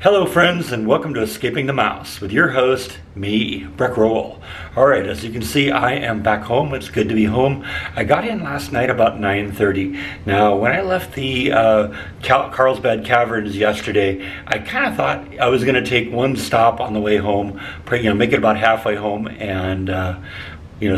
Hello friends, and welcome to Escaping the Mouse with your host, me, Breck Roll. Alright, as you can see, I am back home. It's good to be home. I got in last night about 9:30. Now, when I left the Carlsbad Caverns yesterday, I kind of thought I was going to take one stop on the way home, make it about halfway home, and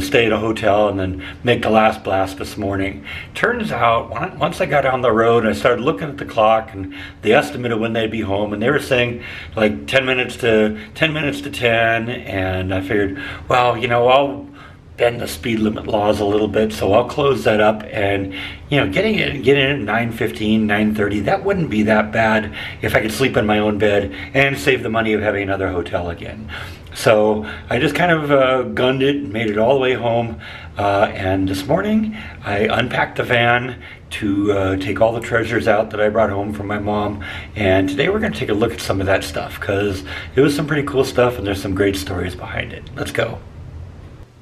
stay at a hotel and then make the last blast this morning. Turns out, once I got on the road, I started looking at the clock and the estimate of when they'd be home, and they were saying like 10 minutes to 10, and I figured, well, I'll bend the speed limit laws a little bit, so I'll close that up, and getting in at 9:15, 9:30, that wouldn't be that bad if I could sleep in my own bed and save the money of having another hotel again. So I just kind of gunned it and made it all the way home, and this morning I unpacked the van to take all the treasures out that I brought home from my mom, and today we're going to take a look at some of that stuff because it was some pretty cool stuff and there's some great stories behind it. Let's go.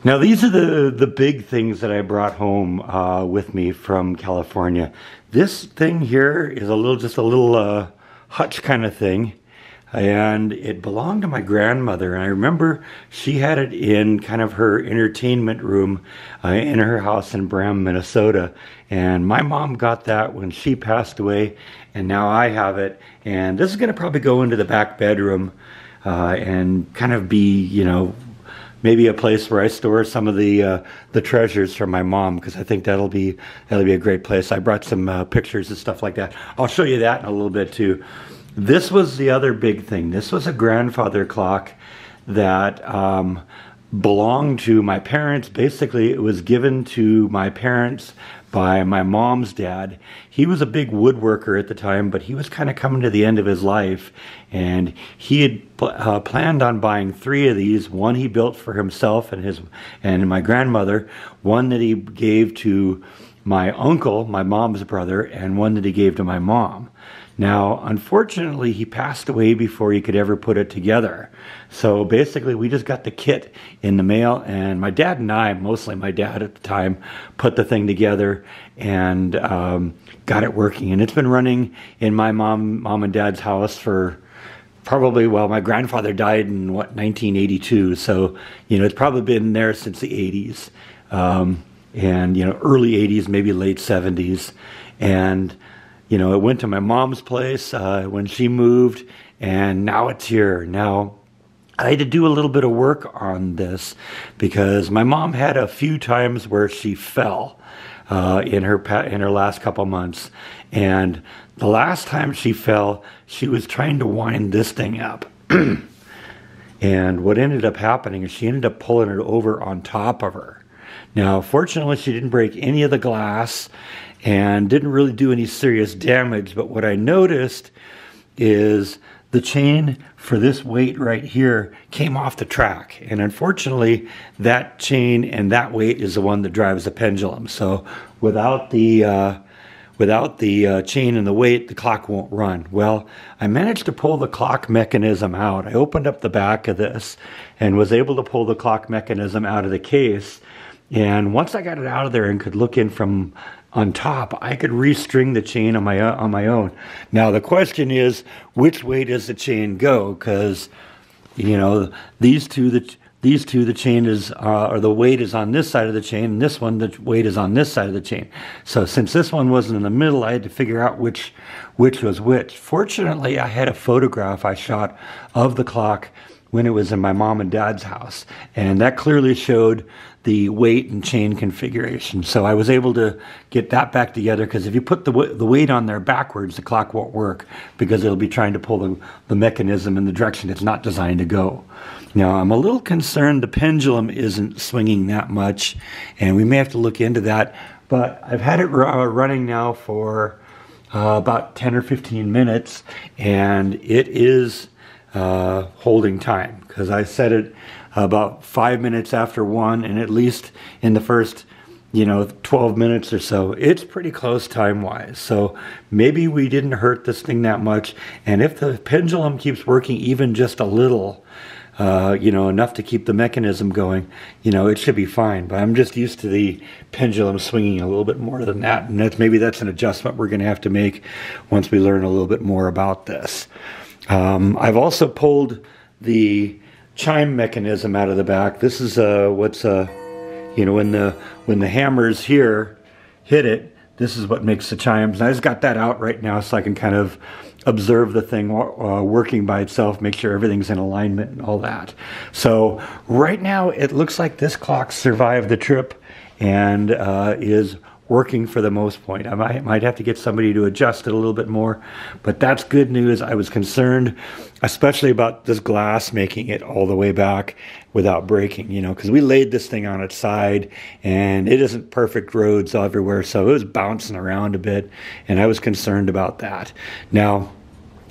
Now these are the big things that I brought home with me from California. This thing here is just a little hutch kind of thing, and it belonged to my grandmother, and I remember she had it in kind of her entertainment room in her house in Bram, Minnesota, and my mom got that when she passed away, and now I have it, and this is going to probably go into the back bedroom and kind of be, maybe a place where I store some of the treasures from my mom, because I think that'll be a great place. I brought some pictures and stuff like that. I'll show you that in a little bit too. This was the other big thing. This was a grandfather clock that belonged to my parents. Basically, it was given to my parents by my mom's dad. He was a big woodworker at the time, but he was kind of coming to the end of his life, and he had planned on buying 3 of these. One he built for himself and my grandmother, one that he gave to my uncle, my mom's brother, and one that he gave to my mom. Now, unfortunately, he passed away before he could ever put it together. So basically, we just got the kit in the mail, and my dad and I, mostly my dad at the time, put the thing together and got it working. And it's been running in my mom and dad's house for probably, well, my grandfather died in, 1982. So, it's probably been there since the 80s. And, early 80s, maybe late 70s. And it went to my mom's place when she moved, and now it's here. Now, I had to do a little bit of work on this because my mom had a few times where she fell in her last couple months. And the last time she fell, she was trying to wind this thing up. And what ended up happening is she ended up pulling it over on top of her. Now, fortunately, she didn't break any of the glass and didn't really do any serious damage, but what I noticed is the chain for this weight right here came off the track, and unfortunately that chain and that weight is the one that drives the pendulum. So without the chain and the weight, the clock won't run. Well, I managed to pull the clock mechanism out. I opened up the back of this and was able to pull the clock mechanism out of the case, and once I got it out of there and could look in from on top, I could restring the chain on my own. Now the question is, which way does the chain go? Because these two, the chain is or the weight is on this side of the chain, and this one, the weight is on this side of the chain. So since this one wasn't in the middle, I had to figure out which was which. Fortunately, I had a photograph I shot of the clock when it was in my mom and dad's house, and that clearly showed the weight and chain configuration. So I was able to get that back together, because if you put the weight on there backwards, the clock won't work, because it'll be trying to pull the mechanism in the direction it's not designed to go. Now, I'm a little concerned the pendulum isn't swinging that much, and we may have to look into that, but I've had it running now for about 10 or 15 minutes, and it is holding time, because I set it about 5 minutes after 1, and at least in the first 12 minutes or so, it's pretty close time-wise. So maybe we didn't hurt this thing that much, and if the pendulum keeps working even just a little, enough to keep the mechanism going, it should be fine. But I'm just used to the pendulum swinging a little bit more than that, and maybe that's an adjustment we're going to have to make once we learn a little bit more about this. I've also pulled the chime mechanism out of the back. This is you know, when the hammers here hit it, this is what makes the chimes. And I just got that out right now so I can kind of observe the thing working by itself, make sure everything's in alignment and all that. So right now it looks like this clock survived the trip and is working for the most point. I might have to get somebody to adjust it a little bit more, but that's good news. I was concerned, especially about this glass making it all the way back without breaking, you know, because we laid this thing on its side and it isn't perfect roads everywhere, so it was bouncing around a bit, and I was concerned about that. Now,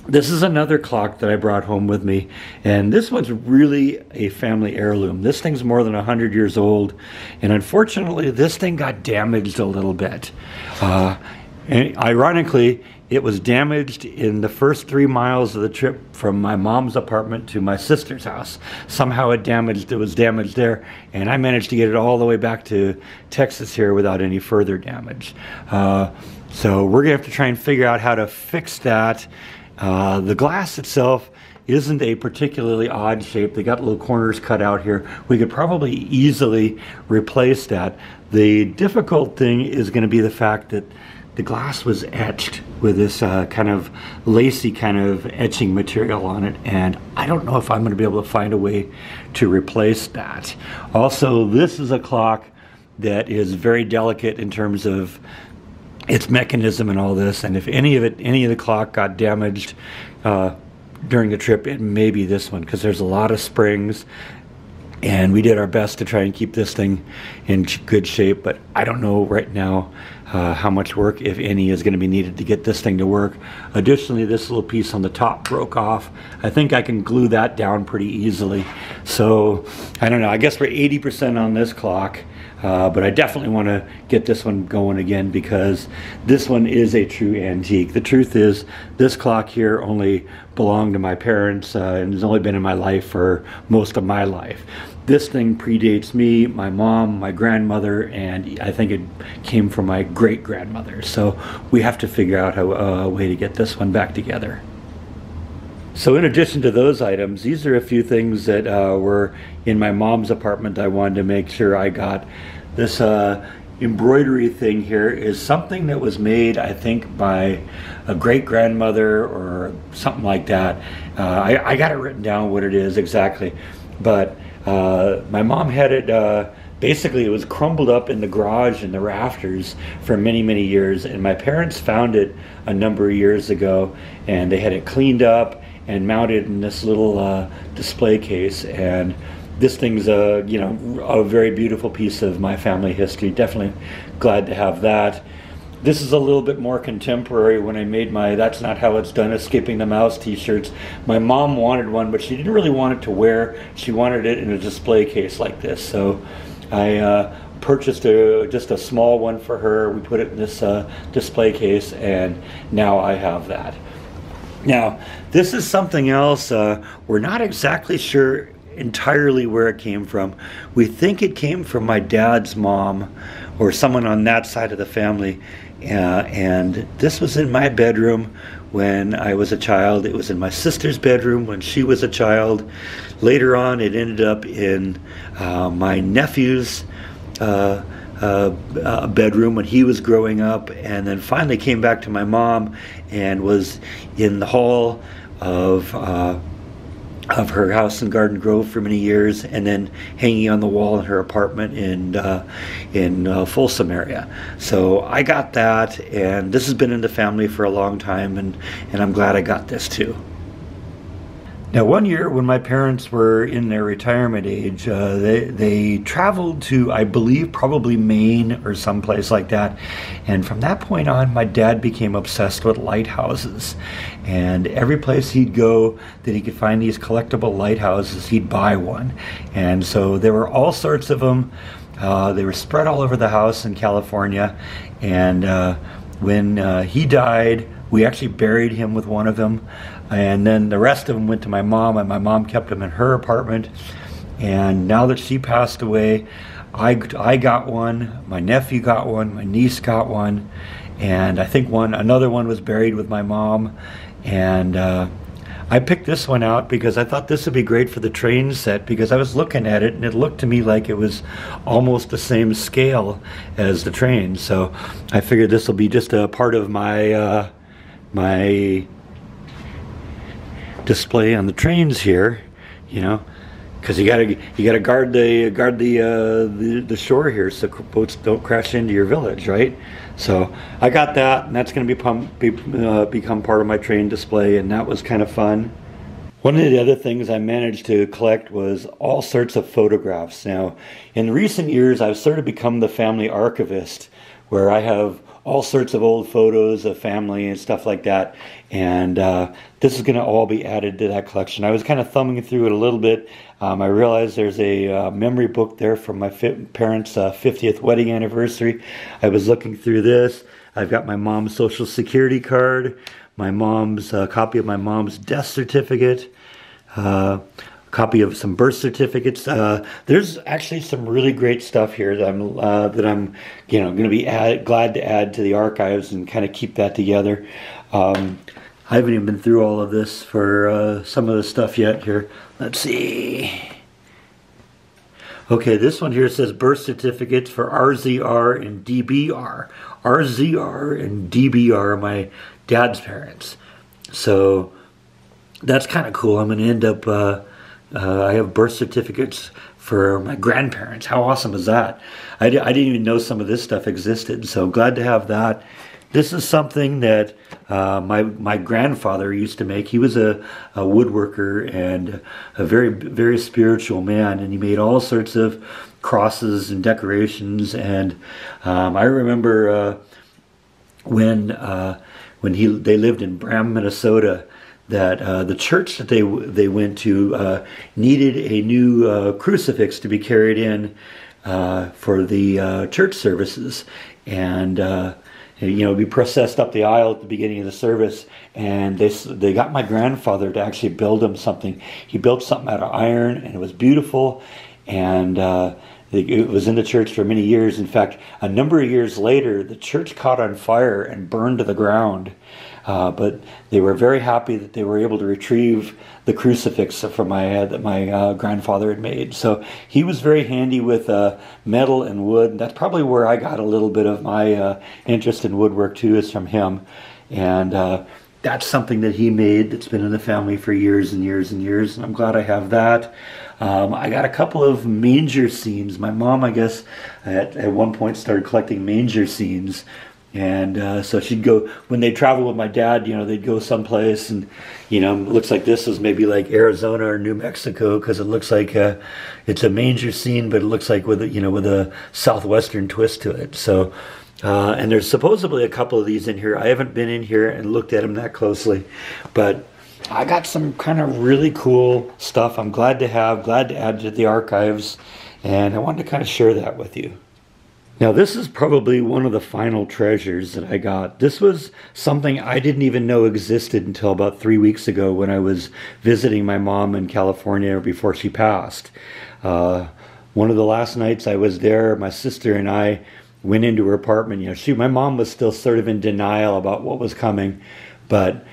this is another clock that I brought home with me, and this one's really a family heirloom. This thing's more than 100 years old, and unfortunately this thing got damaged a little bit. And ironically, it was damaged in the first 3 miles of the trip from my mom's apartment to my sister's house. Somehow it was damaged there, and I managed to get it all the way back to Texas here without any further damage. So we're gonna have to try and figure out how to fix that. The glass itself isn't a particularly odd shape. They got little corners cut out here. We could probably easily replace that. The difficult thing is going to be the fact that the glass was etched with this kind of lacy kind of etching material on it, and I don't know if I'm going to be able to find a way to replace that. Also, this is a clock that is very delicate in terms of its mechanism and all this, and if any of the clock got damaged during the trip, it may be this one, because there's a lot of springs, and we did our best to try and keep this thing in good shape, but I don't know right now how much work, if any, is going to be needed to get this thing to work. Additionally, this little piece on the top broke off. I think I can glue that down pretty easily. So I don't know, I guess we're 80% on this clock. But I definitely want to get this one going again, because this one is a true antique. The truth is, this clock here only belonged to my parents and has only been in my life for most of my life. This thing predates me, my mom, my grandmother, and I think it came from my great-grandmother. So we have to figure out a way to get this one back together. So in addition to those items, these are a few things that were in my mom's apartment I wanted to make sure I got. This embroidery thing here is something that was made, I think, by a great-grandmother or something like that. I got it written down what it is exactly, but my mom had it, basically it was crumbled up in the garage in the rafters for many, many years, and my parents found it a number of years ago, and they had it cleaned up and mounted in this little display case. And this thing's you know, a very beautiful piece of my family history. Definitely glad to have that. This is a little bit more contemporary. When I made my That's Not How It's Done Escaping the Mouse t-shirts, my mom wanted one, but she didn't really want it to wear. She wanted it in a display case like this. So I purchased just a small one for her. We put it in this display case, and now I have that. Now, this is something else. We're not exactly sure entirely where it came from. We think it came from my dad's mom or someone on that side of the family. And this was in my bedroom when I was a child. It was in my sister's bedroom when she was a child. Later on, it ended up in my nephew's bedroom when he was growing up, and then finally came back to my mom and was in the hall of her house in Garden Grove for many years, and then hanging on the wall in her apartment in Folsom area. So I got that, and this has been in the family for a long time, and I'm glad I got this too. Now, one year when my parents were in their retirement age, they traveled to, I believe, probably Maine or someplace like that. And from that point on, my dad became obsessed with lighthouses. And every place he'd go that he could find these collectible lighthouses, he'd buy one. And so there were all sorts of them. They were spread all over the house in California. And when he died, we actually buried him with one of them. And then the rest of them went to my mom, and my mom kept them in her apartment. And now that she passed away, I got one, my nephew got one, my niece got one, and I think another one was buried with my mom. And I picked this one out because I thought this would be great for the train set, because I was looking at it and it looked to me like it was almost the same scale as the train. So I figured this will be just a part of my my display on the trains here, you know, because you gotta guard the shore here so boats don't crash into your village, right? So I got that, and that's going to become part of my train display, and that was kind of fun. One of the other things I managed to collect was all sorts of photographs. Now, in recent years, I've sort of become the family archivist, where I have all sorts of old photos of family and stuff like that, and this is going to all be added to that collection. I was kind of thumbing through it a little bit. I realized there's a memory book there from my parents' 50th wedding anniversary. I was looking through this. I've got my mom's social security card, my mom's copy of my mom's death certificate, copy of some birth certificates. There's actually some really great stuff here that I'm going to be glad to add to the archives and kind of keep that together. I haven't even been through all of this for some of the stuff yet here. Let's see. Okay, this one here says birth certificates for RZR and DBR. RZR and DBR are my dad's parents. So that's kind of cool. I'm going to end up, I have birth certificates for my grandparents. How awesome is that? I didn't even know some of this stuff existed, so glad to have that. This is something that my grandfather used to make. He was a woodworker and a very, very spiritual man, and he made all sorts of crosses and decorations. And I remember when they lived in Bram, Minnesota, that the church that they went to needed a new crucifix to be carried in for the church services, and we processed up the aisle at the beginning of the service, and they got my grandfather to actually build him something. He built something out of iron, and it was beautiful, and it was in the church for many years. In fact, a number of years later, the church caught on fire and burned to the ground. But they were very happy that they were able to retrieve the crucifix from that my grandfather had made. So he was very handy with metal and wood. That's probably where I got a little bit of my interest in woodwork too, is from him. And that's something that he made that's been in the family for years and years and years. And I'm glad I have that. I got a couple of manger scenes. My mom, I guess, at one point started collecting manger scenes. And so she'd go, when they travel with my dad, they'd go someplace, and it looks like this was maybe like Arizona or New Mexico, because it looks like it's a manger scene, but it looks like with a southwestern twist to it. So and there's supposedly a couple of these in here. I haven't been in here and looked at them that closely, but I got some kind of really cool stuff I'm glad to add to the archives, and I wanted to kind of share that with you. Now, this is probably one of the final treasures that I got. This was something I didn't even know existed until about 3 weeks ago when I was visiting my mom in California before she passed. One of the last nights I was there, my sister and I went into her apartment. My mom was still sort of in denial about what was coming, but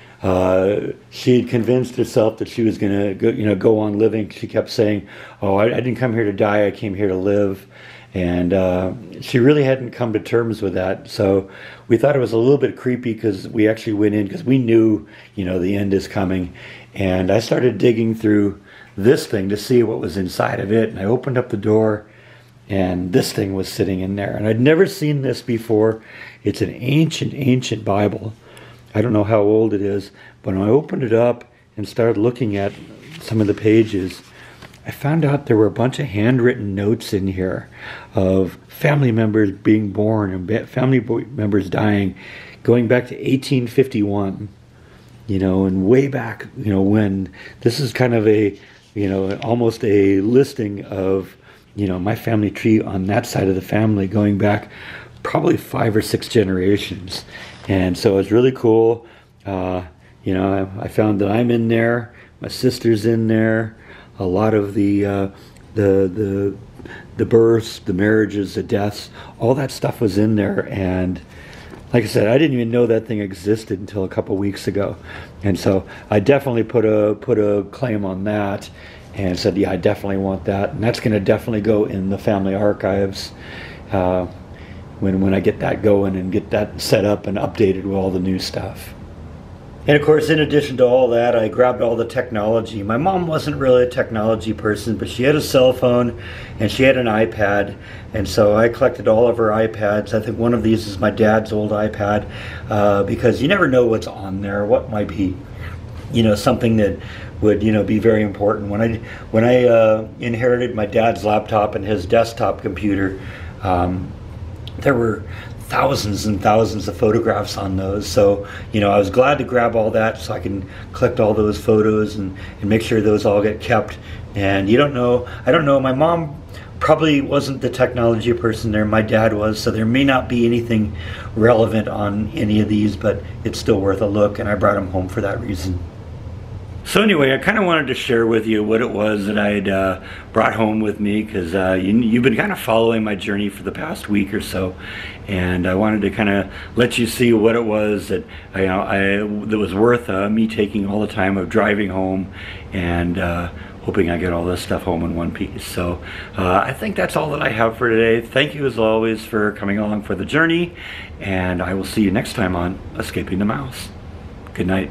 she had convinced herself that she was going to go on living. She kept saying, "Oh, I didn't come here to die. I came here to live." And she really hadn't come to terms with that. So we thought it was a little bit creepy, because we actually went in because we knew, the end is coming. And I started digging through this thing to see what was inside of it. And I opened up the door, and this thing was sitting in there. And I'd never seen this before. It's an ancient, ancient Bible. I don't know how old it is, but when I opened it up and started looking at some of the pages, I found out there were a bunch of handwritten notes in here of family members being born and family members dying, going back to 1851, and way back, when. This is kind of almost a listing of, my family tree on that side of the family, going back probably 5 or 6 generations. And so it's really cool. I found that I'm in there, my sister's in there. A lot of the births, the marriages, the deaths, all that stuff was in there, and Like I said, I didn't even know that thing existed until a couple weeks ago, and so I definitely put a claim on that, and said, yeah, I definitely want that, and that's going to definitely go in the family archives when I get that going and get that set up and updated with all the new stuff. And of course, in addition to all that, I grabbed all the technology. My mom wasn't really a technology person, but she had a cell phone and she had an iPad. And so I collected all of her iPads. I think one of these is my dad's old iPad, because you never know what's on there, what might be, you know, something that would, you know, be very important. When I inherited my dad's laptop and his desktop computer, there were thousands and thousands of photographs on those. So, you know, I was glad to grab all that so I can collect all those photos and make sure those all get kept. And I don't know, my mom probably wasn't the technology person there, my dad was, so there may not be anything relevant on any of these, but it's still worth a look, and I brought them home for that reason. So anyway, I kind of wanted to share with you what it was that I had brought home with me, because you've been kind of following my journey for the past week or so, and I wanted to kind of let you see what it was that that was worth me taking all the time of driving home and hoping I get all this stuff home in one piece. So I think that's all that I have for today. Thank you as always for coming along for the journey, and I will see you next time on Escaping the Mouse. Good night.